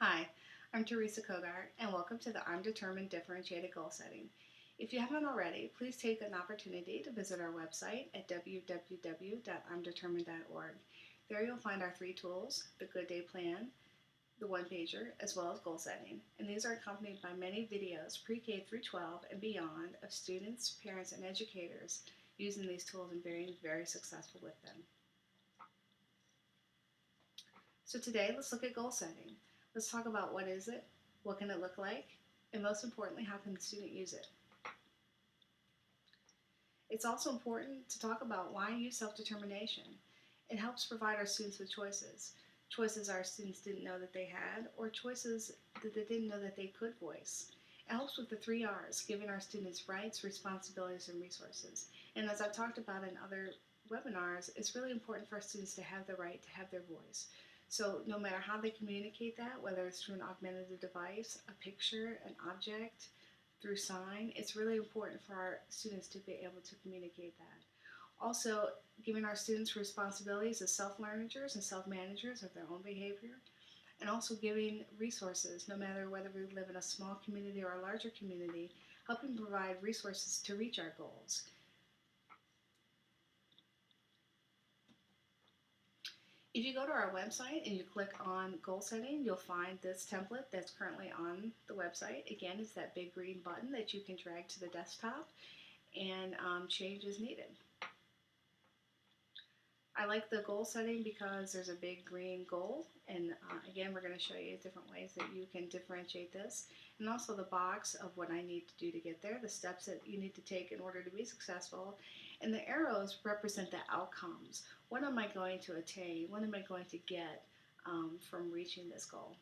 Hi, I'm Teresa Kogart, and welcome to the I'm Determined Differentiated Goal Setting. If you haven't already, please take an opportunity to visit our website at www.imdetermined.org. There you'll find our three tools, the Good Day Plan, the one pager, as well as goal setting. And these are accompanied by many videos, pre-K through 12 and beyond, of students, parents, and educators using these tools and being very successful with them. So today, let's look at goal setting. Let's talk about what is it, what can it look like, and most importantly, how can the student use it. It's also important to talk about why use self-determination. It helps provide our students with choices. Choices our students didn't know that they had, or choices that they didn't know that they could voice. It helps with the 3 R's, giving our students rights, responsibilities, and resources. And as I've talked about in other webinars, it's really important for our students to have the right to have their voice. So no matter how they communicate that, whether it's through an augmentative device, a picture, an object, through sign, it's really important for our students to be able to communicate that. Also, giving our students responsibilities as self-learners and self-managers of their own behavior, and also giving resources, no matter whether we live in a small community or a larger community, helping provide resources to reach our goals. If you go to our website and you click on goal setting, you'll find this template that's currently on the website. Again, it's that big green button that you can drag to the desktop and change as needed. I like the goal setting because there's a big green goal, and again, we're going to show you different ways that you can differentiate this, and also the box of what I need to do to get there, the steps that you need to take in order to be successful, and the arrows represent the outcomes. What am I going to attain? What am I going to get from reaching this goal?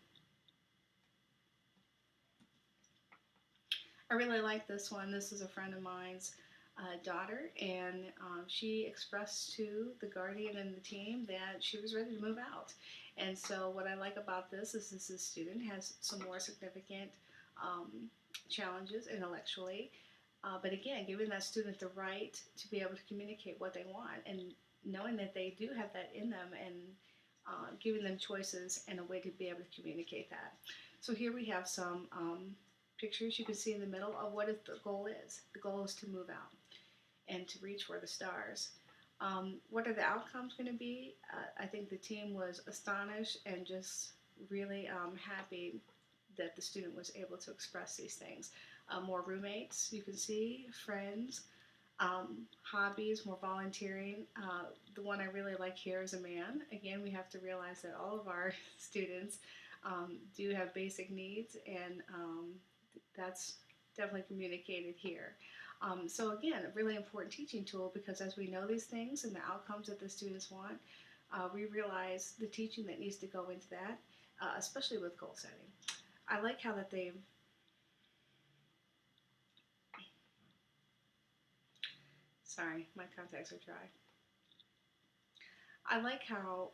I really like this one. This is a friend of mine's daughter, and she expressed to the guardian and the team that she was ready to move out. And so what I like about this is this student has some more significant challenges intellectually, but again, giving that student the right to be able to communicate what they want and knowing that they do have that in them, and giving them choices and a way to be able to communicate that. So here we have some pictures you can see in the middle of what the goal is. The goal is to move out and to reach for the stars. What are the outcomes going to be? I think the team was astonished and just really happy that the student was able to express these things. More roommates, you can see, friends, hobbies, more volunteering. The one I really like here is a man. Again, we have to realize that all of our students do have basic needs, and that's definitely communicated here. So again, a really important teaching tool, because as we know these things and the outcomes that the students want, we realize the teaching that needs to go into that, especially with goal setting. I like how that they've sorry, my contacts are dry. I like how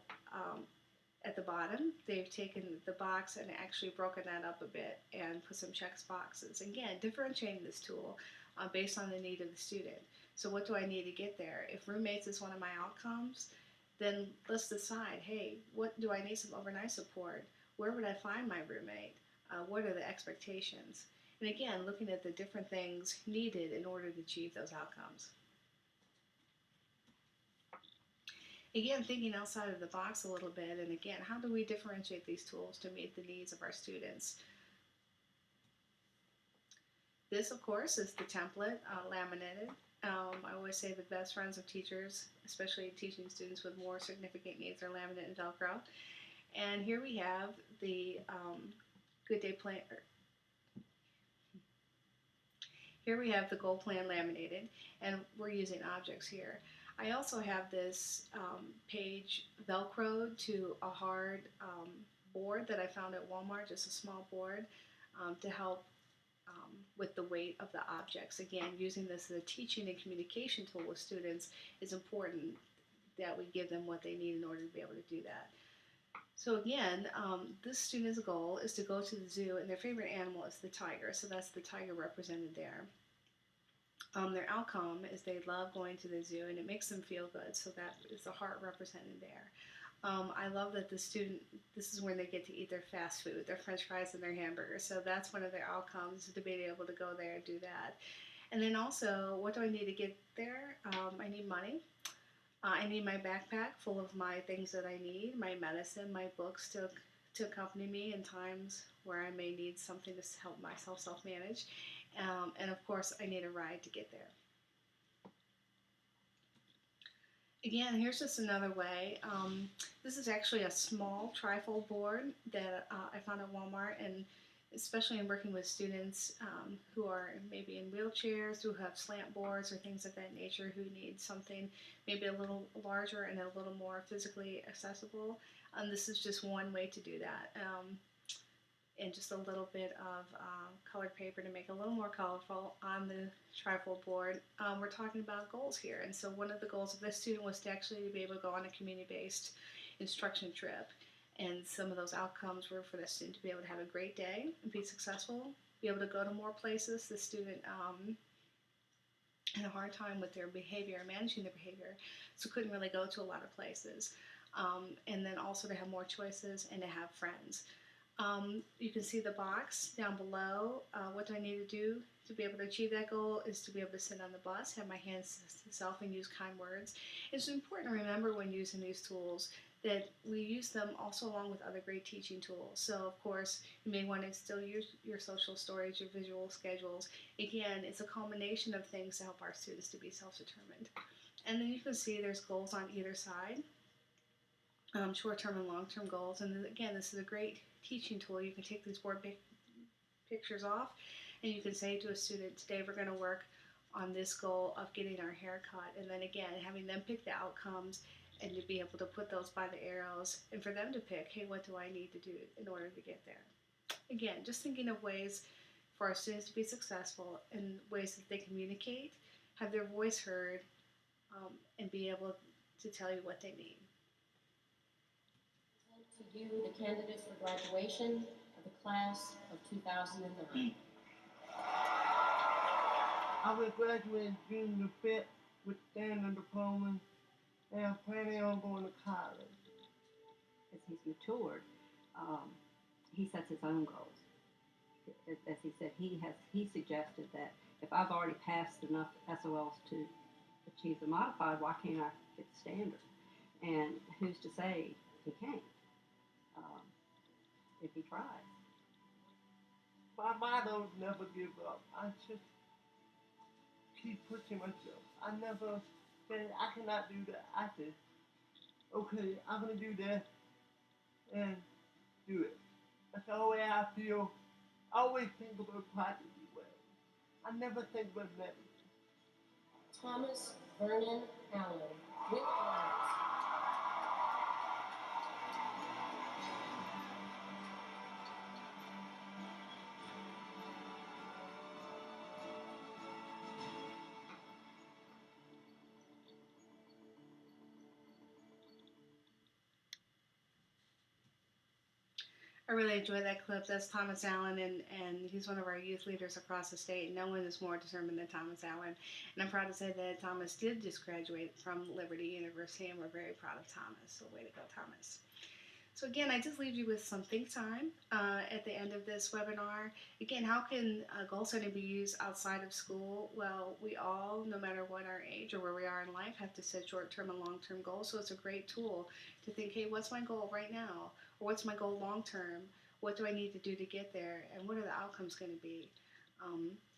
at the bottom they've taken the box and actually broken that up a bit and put some check boxes. Again, differentiating this tool based on the need of the student. So what do I need to get there? If roommates is one of my outcomes, then let's decide, hey, what do I need some overnight support? Where would I find my roommate? What are the expectations? And again, looking at the different things needed in order to achieve those outcomes. Again, thinking outside of the box a little bit, and again, how do we differentiate these tools to meet the needs of our students? This, of course, is the template laminated. I always say the best friends of teachers, especially teaching students with more significant needs, are laminate and Velcro. And here we have the Good Day Plan. Here we have the goal plan laminated, and we're using objects here. I also have this page Velcroed to a hard board that I found at Walmart, just a small board, to help with the weight of the objects. Again, using this as a teaching and communication tool with students is important, that we give them what they need in order to be able to do that. So again, this student's goal is to go to the zoo, and their favorite animal is the tiger, so that's the tiger represented there. Their outcome is they love going to the zoo and it makes them feel good. So that is the heart represented there. I love that the student, this is when they get to eat their fast food, their french fries and their hamburgers. So that's one of their outcomes, to be able to go there and do that. And then also, what do I need to get there? I need money. I need my backpack full of my things that I need, my medicine, my books to accompany me in times where I may need something to help myself self-manage. And of course, I need a ride to get there. Again, here's just another way. This is actually a small trifold board that I found at Walmart, and especially in working with students who are maybe in wheelchairs, who have slant boards or things of that nature, who need something maybe a little larger and a little more physically accessible. This is just one way to do that. And just a little bit of colored paper to make it a little more colorful on the trifold board. We're talking about goals here, and so one of the goals of this student was to actually be able to go on a community-based instruction trip, and some of those outcomes were for the student to be able to have a great day and be successful, be able to go to more places. The student had a hard time with their behavior, managing their behavior, so couldn't really go to a lot of places. And then also to have more choices and to have friends. You can see the box down below. What do I need to do to be able to achieve that goal is to be able to sit on the bus, have my hands to self, and use kind words. It's important to remember when using these tools that we use them also along with other great teaching tools. So of course, you may want to still use your social stories, your visual schedules. Again, it's a combination of things to help our students to be self-determined. And then you can see there's goals on either side. Short-term and long-term goals. And then, again, this is a great teaching tool. You can take these board pictures off, and you can say to a student, today we're going to work on this goal of getting our hair cut. And then again, having them pick the outcomes and to be able to put those by the arrows and for them to pick, hey, what do I need to do in order to get there? Again, just thinking of ways for our students to be successful and ways that they communicate, have their voice heard, and be able to tell you what they need. To you, the candidates for graduation of the class of 2009. I will graduate junior 5th with standard diploma, and I'm planning on going to college. As he's matured, he sets his own goals. As he said, he suggested that if I've already passed enough SOLs to achieve the modified, why can't I get the standard? And who's to say he can't if he tries? My motto is never give up. I just keep pushing myself. I never say I cannot do that. I said, okay, I'm gonna do that and do it. That's the way I feel. I always think of a positive way. I never think about negative. Thomas Vernon Allen, with honors. I really enjoyed that clip. That's Thomas Allen, and he's one of our youth leaders across the state. No one is more determined than Thomas Allen. And I'm proud to say that Thomas did just graduate from Liberty University, and we're very proud of Thomas. So way to go, Thomas. So again, I just leave you with some think time at the end of this webinar. Again, how can goal setting be used outside of school? Well, we all, no matter what our age or where we are in life, have to set short-term and long-term goals. So it's a great tool to think, hey, what's my goal right now? Or what's my goal long-term? What do I need to do to get there? And what are the outcomes going to be?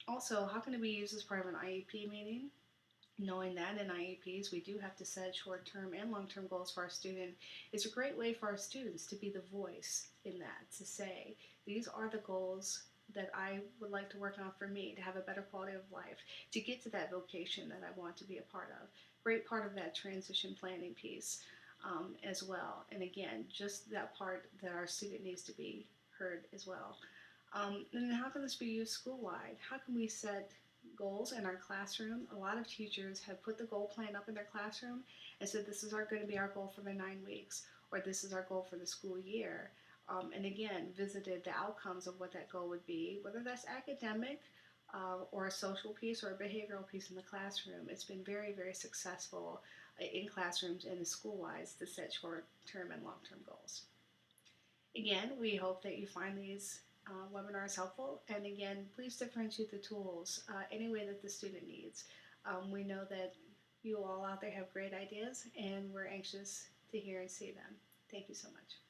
Also, how can it be used as part of an IEP meeting? Knowing that in IEPs we do have to set short-term and long-term goals for our student is a great way for our students to be the voice in that, to say, these are the goals that I would like to work on for me, to have a better quality of life, to get to that vocation that I want to be a part of. Great part of that transition planning piece as well. And again, just that part that our student needs to be heard as well. And then how can this be used school-wide? How can we set goals in our classroom? A lot of teachers have put the goal plan up in their classroom and said this is going to be our goal for the 9 weeks, or this is our goal for the school year. And again, visited the outcomes of what that goal would be, whether that's academic, or a social piece or a behavioral piece in the classroom. It's been very, very successful in classrooms and school-wise to set short-term and long-term goals. Again, we hope that you find these webinars helpful, and again, please differentiate the tools any way that the student needs. We know that you all out there have great ideas, and we're anxious to hear and see them. Thank you so much.